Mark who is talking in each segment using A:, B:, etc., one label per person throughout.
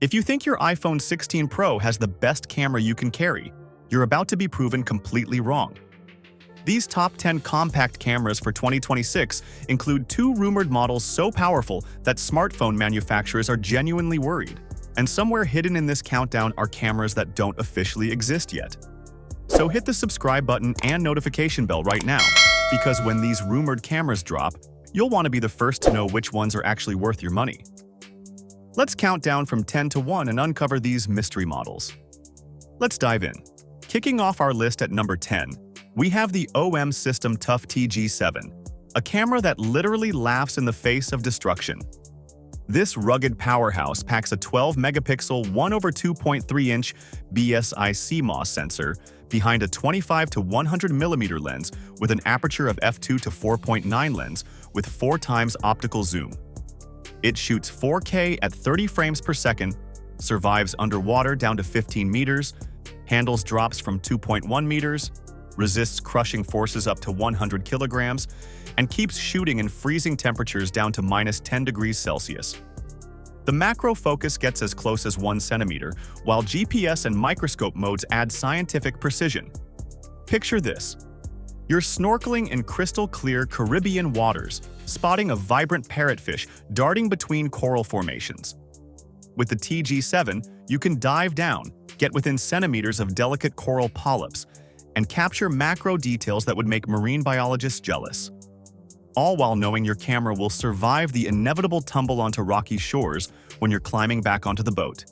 A: If you think your iPhone 16 Pro has the best camera you can carry, you're about to be proven completely wrong. These top 10 compact cameras for 2026 include two rumored models so powerful that smartphone manufacturers are genuinely worried. And somewhere hidden in this countdown are cameras that don't officially exist yet. So hit the subscribe button and notification bell right now, because when these rumored cameras drop, you'll want to be the first to know which ones are actually worth your money. Let's count down from 10 to 1 and uncover these mystery models. Let's dive in. Kicking off our list at number 10, we have the OM System TUF TG7, a camera that literally laughs in the face of destruction. This rugged powerhouse packs a 12-megapixel 1/2.3-inch BSI CMOS sensor behind a 25 to 100 mm lens with an aperture of f2 to 4.9 lens with 4 times optical zoom. It shoots 4K at 30 frames per second, survives underwater down to 15 meters, handles drops from 2.1 meters, resists crushing forces up to 100 kilograms, and keeps shooting in freezing temperatures down to -10 degrees Celsius. The macro focus gets as close as 1 centimeter, while GPS and microscope modes add scientific precision. Picture this. You're snorkeling in crystal-clear Caribbean waters, spotting a vibrant parrotfish darting between coral formations. With the TG7, you can dive down, get within centimeters of delicate coral polyps, and capture macro details that would make marine biologists jealous. All while knowing your camera will survive the inevitable tumble onto rocky shores when you're climbing back onto the boat.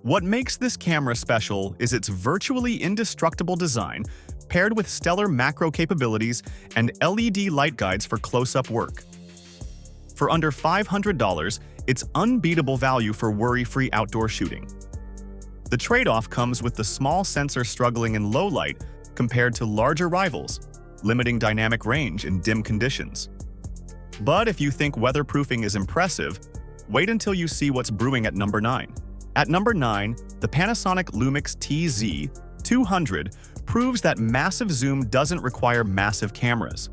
A: What makes this camera special is its virtually indestructible design, paired with stellar macro capabilities and LED light guides for close-up work. For under $500, it's unbeatable value for worry-free outdoor shooting. The trade-off comes with the small sensor struggling in low light compared to larger rivals, limiting dynamic range in dim conditions. But if you think weatherproofing is impressive, wait until you see what's brewing at number 9. At number 9, the Panasonic Lumix TZ200 proves that massive zoom doesn't require massive cameras.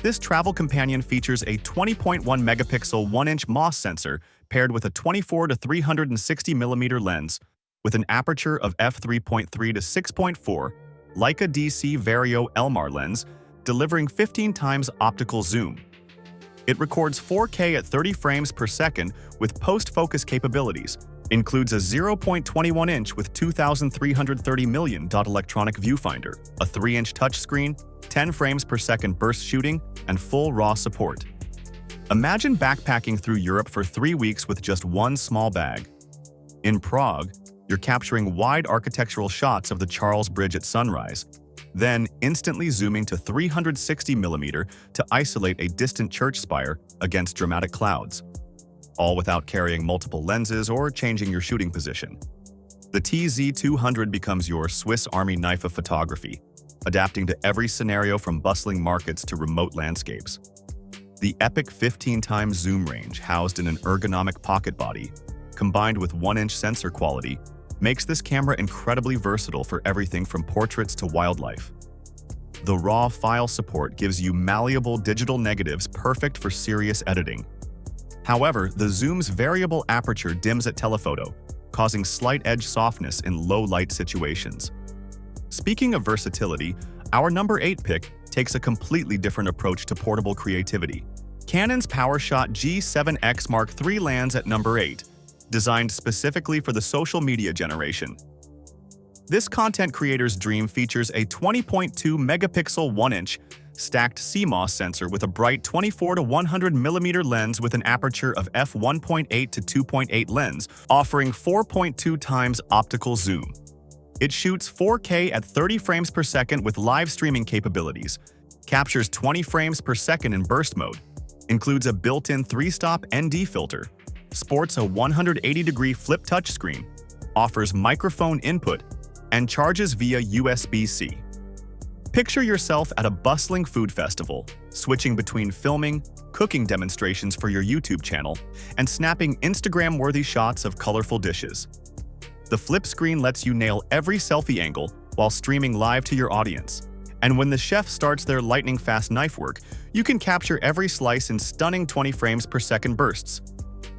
A: This travel companion features a 20.1 megapixel 1-inch MOS sensor paired with a 24 to 360 mm lens with an aperture of f3.3 to 6.4, Leica DC Vario Elmar lens, delivering 15 times optical zoom. It records 4K at 30 frames per second with post-focus capabilities, includes a 0.21-inch with 2,330 million electronic viewfinder, a 3-inch touchscreen, 10 frames per second burst shooting, and full RAW support. Imagine backpacking through Europe for 3 weeks with just one small bag. In Prague, you're capturing wide architectural shots of the Charles Bridge at sunrise, then instantly zooming to 360 mm to isolate a distant church spire against dramatic clouds, all without carrying multiple lenses or changing your shooting position. The TZ200 becomes your Swiss Army knife of photography, adapting to every scenario from bustling markets to remote landscapes. The epic 15x zoom range housed in an ergonomic pocket body, combined with 1-inch sensor quality, makes this camera incredibly versatile for everything from portraits to wildlife. The RAW file support gives you malleable digital negatives perfect for serious editing. However, the zoom's variable aperture dims at telephoto, causing slight edge softness in low-light situations. Speaking of versatility, our number 8 pick takes a completely different approach to portable creativity. Canon's PowerShot G7X Mark III lands at number 8, designed specifically for the social media generation. This content creator's dream features a 20.2 megapixel 1-inch stacked CMOS sensor with a bright 24 to 100 mm lens with an aperture of f1.8 to 2.8 lens, offering 4.2 times optical zoom. It shoots 4K at 30 frames per second with live streaming capabilities, captures 20 frames per second in burst mode, includes a built-in 3-stop ND filter, sports a 180-degree flip touchscreen, offers microphone input, and charges via USB-C. Picture yourself at a bustling food festival, switching between filming, cooking demonstrations for your YouTube channel, and snapping Instagram-worthy shots of colorful dishes. The flip screen lets you nail every selfie angle while streaming live to your audience. And when the chef starts their lightning-fast knife work, you can capture every slice in stunning 20 frames per second bursts.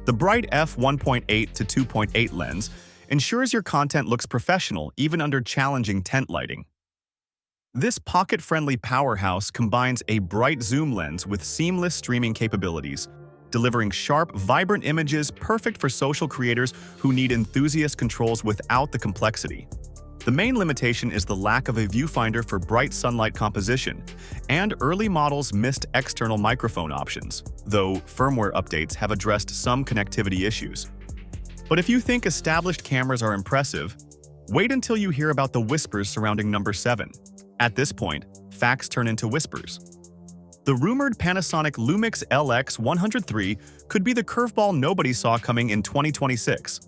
A: The bright f1.8 to 2.8 lens ensures your content looks professional even under challenging tent lighting. This pocket-friendly powerhouse combines a bright zoom lens with seamless streaming capabilities, delivering sharp, vibrant images perfect for social creators who need enthusiast controls without the complexity. The main limitation is the lack of a viewfinder for bright sunlight composition, and early models missed external microphone options, though firmware updates have addressed some connectivity issues. But if you think established cameras are impressive, wait until you hear about the whispers surrounding number 7. At this point, facts turn into whispers. The rumored Panasonic Lumix LX100VI could be the curveball nobody saw coming in 2026.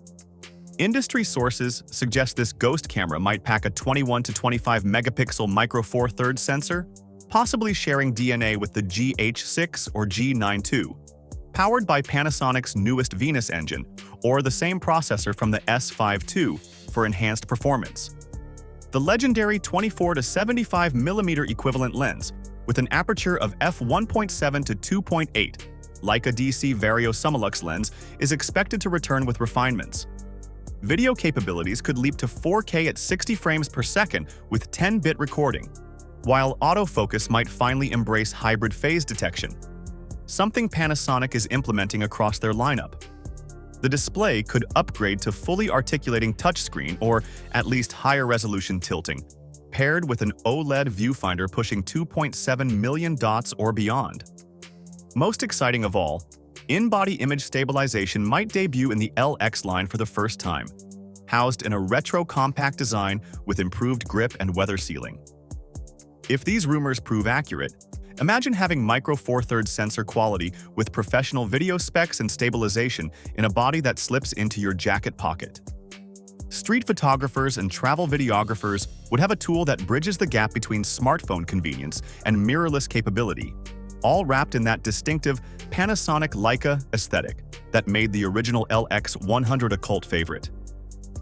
A: Industry sources suggest this ghost camera might pack a 21 to 25 megapixel micro four thirds sensor, possibly sharing DNA with the GH6 or G9 II, powered by Panasonic's newest Venus engine, or the same processor from the S5 II for enhanced performance. The legendary 24 to 75 mm equivalent lens, with an aperture of f1.7 to 2.8, Leica D-Lux lens, is expected to return with refinements. Video capabilities could leap to 4K at 60 frames per second with 10-bit recording, while autofocus might finally embrace hybrid phase detection, something Panasonic is implementing across their lineup. The display could upgrade to fully articulating touchscreen or at least higher resolution tilting, paired with an OLED viewfinder pushing 2.7 million dots or beyond. Most exciting of all, in-body image stabilization might debut in the LX line for the first time, housed in a retro compact design with improved grip and weather sealing. If these rumors prove accurate, imagine having micro four thirds sensor quality with professional video specs and stabilization in a body that slips into your jacket pocket. Street photographers and travel videographers would have a tool that bridges the gap between smartphone convenience and mirrorless capability, all wrapped in that distinctive Panasonic Leica aesthetic that made the original LX100 a cult favorite.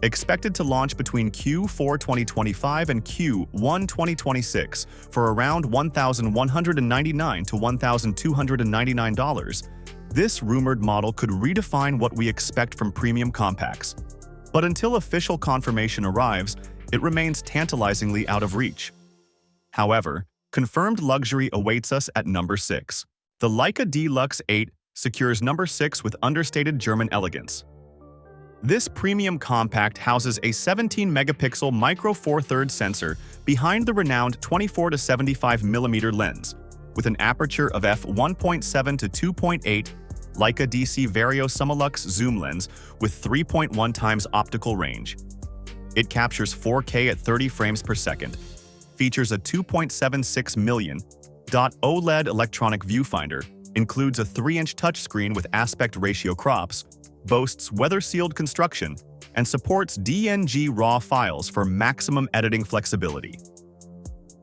A: Expected to launch between Q4 2025 and Q1 2026 for around $1,199 to $1,299, this rumored model could redefine what we expect from premium compacts. But until official confirmation arrives, it remains tantalizingly out of reach. However, confirmed luxury awaits us at number 6. The Leica D-Lux 8 secures number 6 with understated German elegance. This premium compact houses a 17-megapixel micro four thirds sensor behind the renowned 24 to 75 mm lens, with an aperture of f1.7 to 2.8, Leica D-Lux zoom lens with 3.1 times optical range. It captures 4K at 30 frames per second, features a 2.76 million OLED electronic viewfinder, includes a 3-inch touchscreen with aspect ratio crops, boasts weather-sealed construction, and supports DNG RAW files for maximum editing flexibility.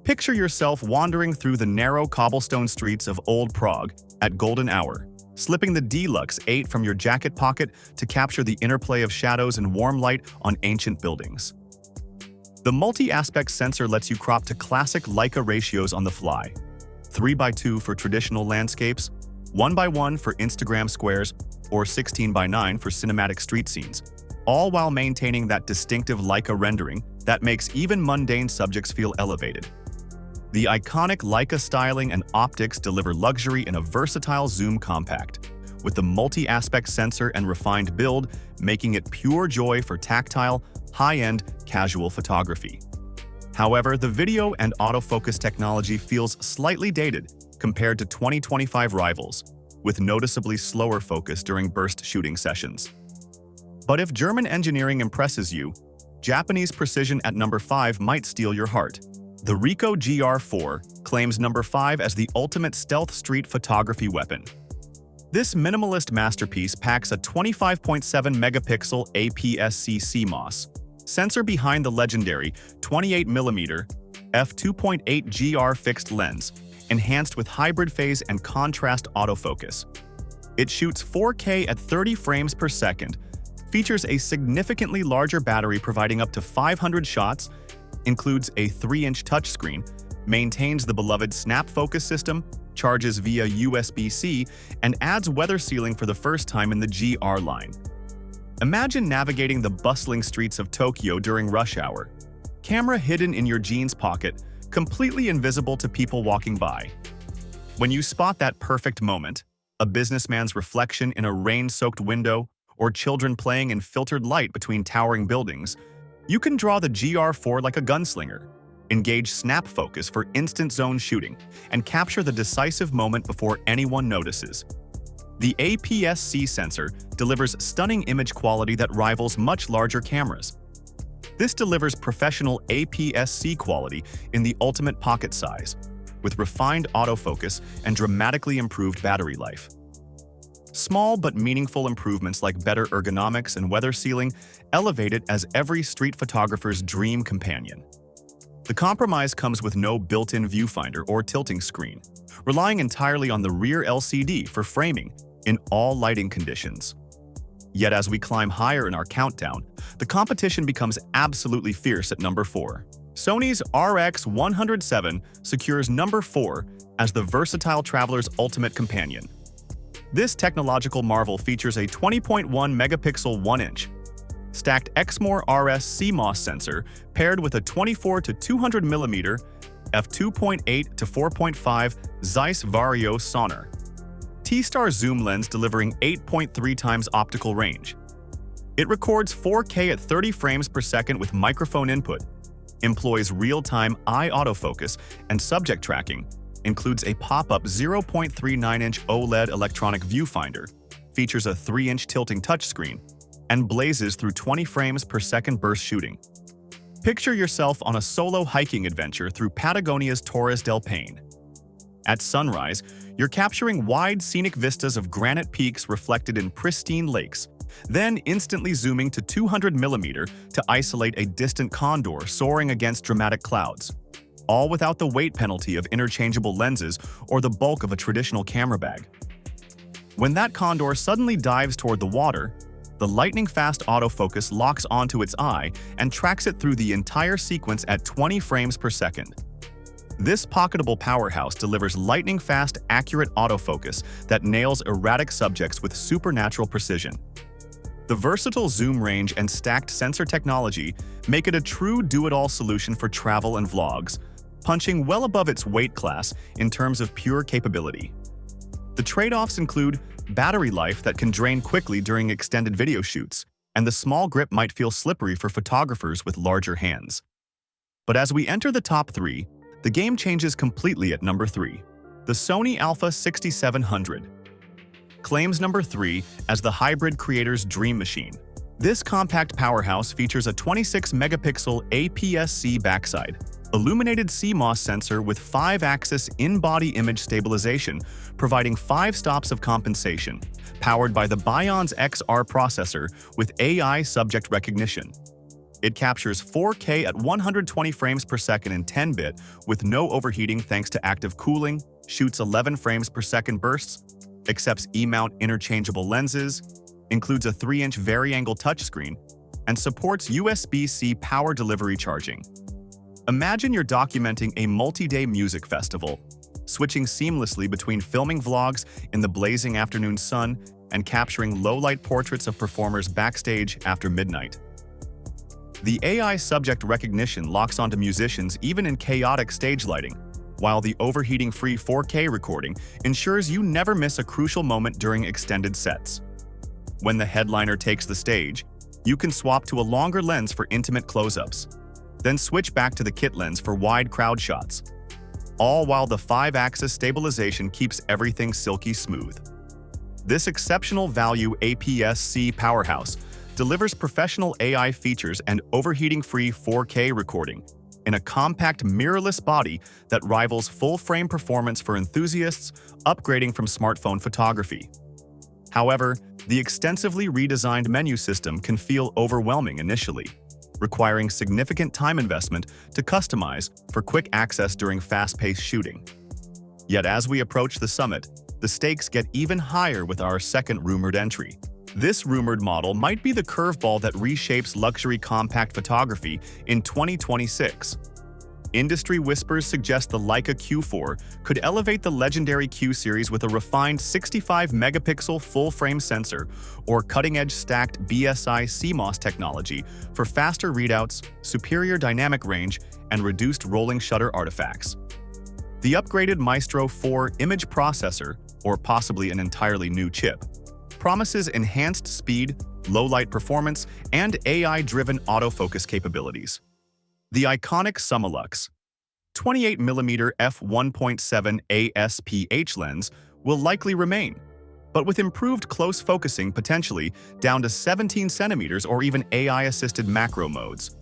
A: Picture yourself wandering through the narrow cobblestone streets of Old Prague at golden hour, slipping the D-Lux 8 from your jacket pocket to capture the interplay of shadows and warm light on ancient buildings. The multi-aspect sensor lets you crop to classic Leica ratios on the fly, 3:2 for traditional landscapes, 1:1 for Instagram squares, or 16:9 for cinematic street scenes, all while maintaining that distinctive Leica rendering that makes even mundane subjects feel elevated. The iconic Leica styling and optics deliver luxury in a versatile zoom compact, with the multi-aspect sensor and refined build making it pure joy for tactile, high-end, casual photography. However, the video and autofocus technology feels slightly dated compared to 2025 rivals, with noticeably slower focus during burst shooting sessions. But if German engineering impresses you, Japanese precision at number 5 might steal your heart. The Ricoh GR IV claims number 5 as the ultimate stealth street photography weapon. This minimalist masterpiece packs a 25.7-megapixel APS-C CMOS sensor behind the legendary 28mm f2.8 GR fixed lens, enhanced with hybrid phase and contrast autofocus. It shoots 4K at 30 frames per second, features a significantly larger battery providing up to 500 shots, includes a 3-inch touchscreen, maintains the beloved snap focus system, charges via USB-C, and adds weather sealing for the first time in the GR line. Imagine navigating the bustling streets of Tokyo during rush hour. Camera hidden in your jeans pocket, completely invisible to people walking by. When you spot that perfect moment, a businessman's reflection in a rain-soaked window, or children playing in filtered light between towering buildings, you can draw the GR4 like a gunslinger, engage snap focus for instant zone shooting, and capture the decisive moment before anyone notices. The APS-C sensor delivers stunning image quality that rivals much larger cameras. This delivers professional APS-C quality in the ultimate pocket size, with refined autofocus and dramatically improved battery life. Small but meaningful improvements like better ergonomics and weather sealing elevate it as every street photographer's dream companion. The compromise comes with no built-in viewfinder or tilting screen, relying entirely on the rear LCD for framing in all lighting conditions. Yet as we climb higher in our countdown, the competition becomes absolutely fierce at number 4. Sony's RX100VI secures number 4 as the versatile traveler's ultimate companion. This technological marvel features a 20.1 megapixel 1-inch stacked Exmor RS CMOS sensor paired with a 24 to 200 mm f2.8 to 4.5 Zeiss Vario sonar. T-Star zoom lens delivering 8.3 times optical range. It records 4K at 30 frames per second with microphone input, employs real-time eye autofocus and subject tracking, includes a pop-up 0.39-inch OLED electronic viewfinder, features a 3-inch tilting touchscreen, and blazes through 20 frames per second burst shooting. Picture yourself on a solo hiking adventure through Patagonia's Torres del Paine. At sunrise, you're capturing wide scenic vistas of granite peaks reflected in pristine lakes, then instantly zooming to 200 mm to isolate a distant condor soaring against dramatic clouds, all without the weight penalty of interchangeable lenses or the bulk of a traditional camera bag. When that condor suddenly dives toward the water, the lightning-fast autofocus locks onto its eye and tracks it through the entire sequence at 20 frames per second. This pocketable powerhouse delivers lightning-fast, accurate autofocus that nails erratic subjects with supernatural precision. The versatile zoom range and stacked sensor technology make it a true do-it-all solution for travel and vlogs, punching well above its weight class in terms of pure capability. The trade-offs include battery life that can drain quickly during extended video shoots, and the small grip might feel slippery for photographers with larger hands. But as we enter the top 3, the game changes completely at number 3. The Sony Alpha 6700 claims number 3 as the hybrid creator's dream machine. This compact powerhouse features a 26-megapixel APS-C backside, illuminated CMOS sensor with 5-axis in-body image stabilization, providing 5 stops of compensation, powered by the Bionz XR processor with AI subject recognition. It captures 4K at 120 frames per second in 10-bit with no overheating thanks to active cooling, shoots 11 frames per second bursts, accepts E-mount interchangeable lenses, includes a 3-inch vari-angle touchscreen, and supports USB-C power delivery charging. Imagine you're documenting a multi-day music festival, switching seamlessly between filming vlogs in the blazing afternoon sun and capturing low-light portraits of performers backstage after midnight. The AI subject recognition locks onto musicians even in chaotic stage lighting, while the overheating-free 4K recording ensures you never miss a crucial moment during extended sets. When the headliner takes the stage, you can swap to a longer lens for intimate close-ups, then switch back to the kit lens for wide crowd shots, all while the 5-axis stabilization keeps everything silky smooth. This exceptional value APS-C powerhouse delivers professional AI features and overheating-free 4K recording in a compact mirrorless body that rivals full-frame performance for enthusiasts upgrading from smartphone photography. However, the extensively redesigned menu system can feel overwhelming initially, requiring significant time investment to customize for quick access during fast-paced shooting. Yet as we approach the summit, the stakes get even higher with our second rumored entry. This rumored model might be the curveball that reshapes luxury compact photography in 2026. Industry whispers suggest the Leica Q4 could elevate the legendary Q series with a refined 65-megapixel full-frame sensor or cutting-edge stacked BSI CMOS technology for faster readouts, superior dynamic range, and reduced rolling shutter artifacts. The upgraded Maestro 4 image processor, or possibly an entirely new chip, promises enhanced speed, low-light performance, and AI-driven autofocus capabilities. The iconic Lumix 28mm f1.7 ASPH lens will likely remain, but with improved close focusing potentially down to 17 centimeters or even AI-assisted macro modes.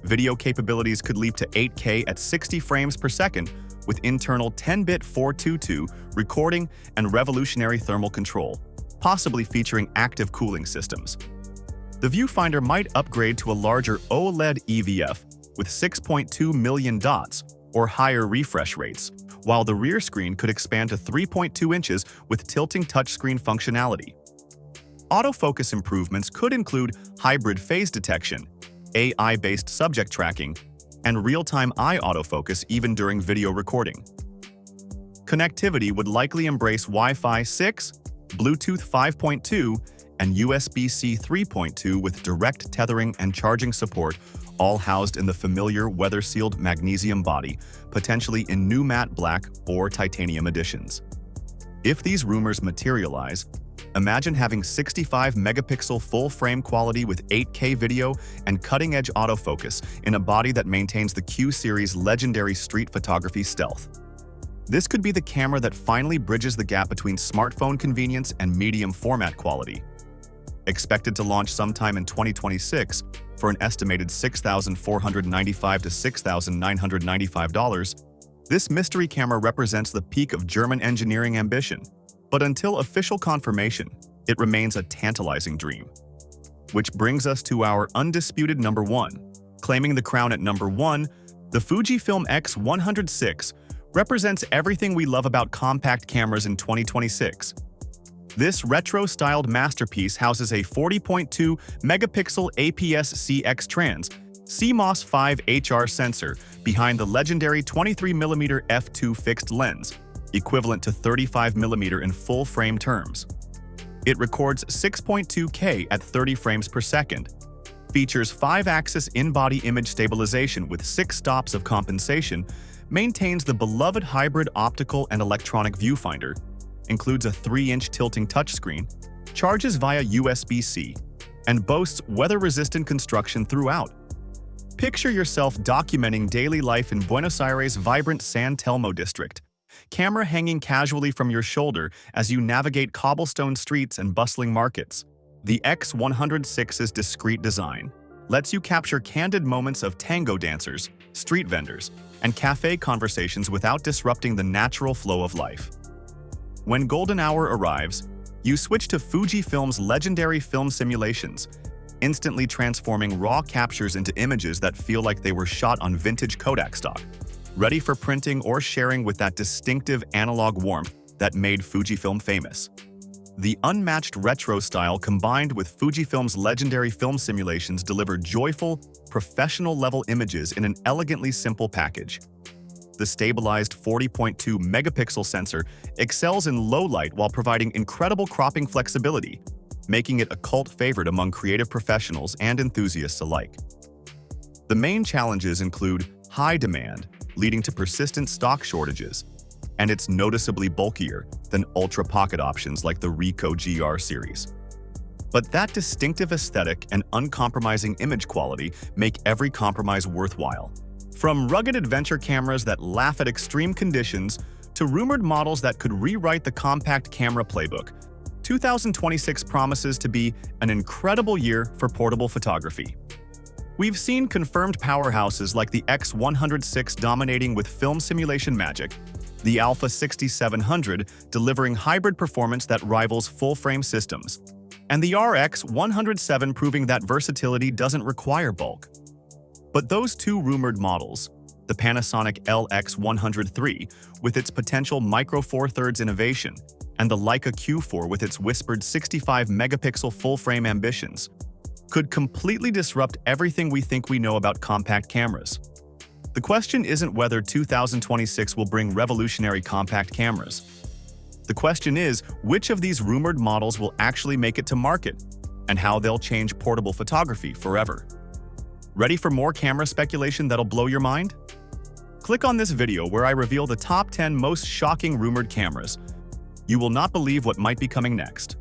A: Video capabilities could leap to 8K at 60 frames per second with internal 10-bit 422 recording and revolutionary thermal control, possibly featuring active cooling systems. The viewfinder might upgrade to a larger OLED EVF with 6.2 million dots or higher refresh rates, while the rear screen could expand to 3.2 inches with tilting touchscreen functionality. Autofocus improvements could include hybrid phase detection, AI-based subject tracking, and real-time eye autofocus even during video recording. Connectivity would likely embrace Wi-Fi 6, Bluetooth 5.2, and USB-C 3.2 with direct tethering and charging support, all housed in the familiar weather-sealed magnesium body, potentially in new matte black or titanium editions. If these rumors materialize, imagine having 65-megapixel full-frame quality with 8K video and cutting-edge autofocus in a body that maintains the Q series' legendary street photography stealth. This could be the camera that finally bridges the gap between smartphone convenience and medium format quality. Expected to launch sometime in 2026 for an estimated $6,495 to $6,995, this mystery camera represents the peak of German engineering ambition. But until official confirmation, it remains a tantalizing dream. Which brings us to our undisputed number one. Claiming the crown at number one, the Fujifilm X100VI represents everything we love about compact cameras in 2026. This retro-styled masterpiece houses a 40.2 megapixel APS-C X-Trans CMOS 5 HR sensor behind the legendary 23mm f2 fixed lens, equivalent to 35mm in full-frame terms. It records 6.2K at 30 frames per second, features 5-axis in-body image stabilization with 6 stops of compensation, maintains the beloved hybrid optical and electronic viewfinder, includes a 3-inch tilting touchscreen, charges via USB-C, and boasts weather-resistant construction throughout. Picture yourself documenting daily life in Buenos Aires' vibrant San Telmo district, camera hanging casually from your shoulder as you navigate cobblestone streets and bustling markets. The X100VI's discreet design lets you capture candid moments of tango dancers, street vendors, and cafe conversations without disrupting the natural flow of life. When golden hour arrives, you switch to Fujifilm's legendary film simulations, instantly transforming raw captures into images that feel like they were shot on vintage Kodak stock, ready for printing or sharing with that distinctive analog warmth that made Fujifilm famous. The unmatched retro style combined with Fujifilm's legendary film simulations deliver joyful, professional-level images in an elegantly simple package. The stabilized 40.2 megapixel sensor excels in low light while providing incredible cropping flexibility, making it a cult favorite among creative professionals and enthusiasts alike. The main challenges include high demand, leading to persistent stock shortages, and it's noticeably bulkier than ultra-pocket options like the Ricoh GR series. But that distinctive aesthetic and uncompromising image quality make every compromise worthwhile. From rugged adventure cameras that laugh at extreme conditions to rumored models that could rewrite the compact camera playbook, 2026 promises to be an incredible year for portable photography. We've seen confirmed powerhouses like the X100VI dominating with film simulation magic, the Alpha 6700 delivering hybrid performance that rivals full-frame systems, and the RX 107 proving that versatility doesn't require bulk. But those two rumored models, the Panasonic LX100 III with its potential micro four thirds innovation, and the Leica Q4 with its whispered 65-megapixel full-frame ambitions, could completely disrupt everything we think we know about compact cameras. The question isn't whether 2026 will bring revolutionary compact cameras. The question is, which of these rumored models will actually make it to market, and how they'll change portable photography forever. Ready for more camera speculation that'll blow your mind? Click on this video where I reveal the top 10 most shocking rumored cameras. You will not believe what might be coming next.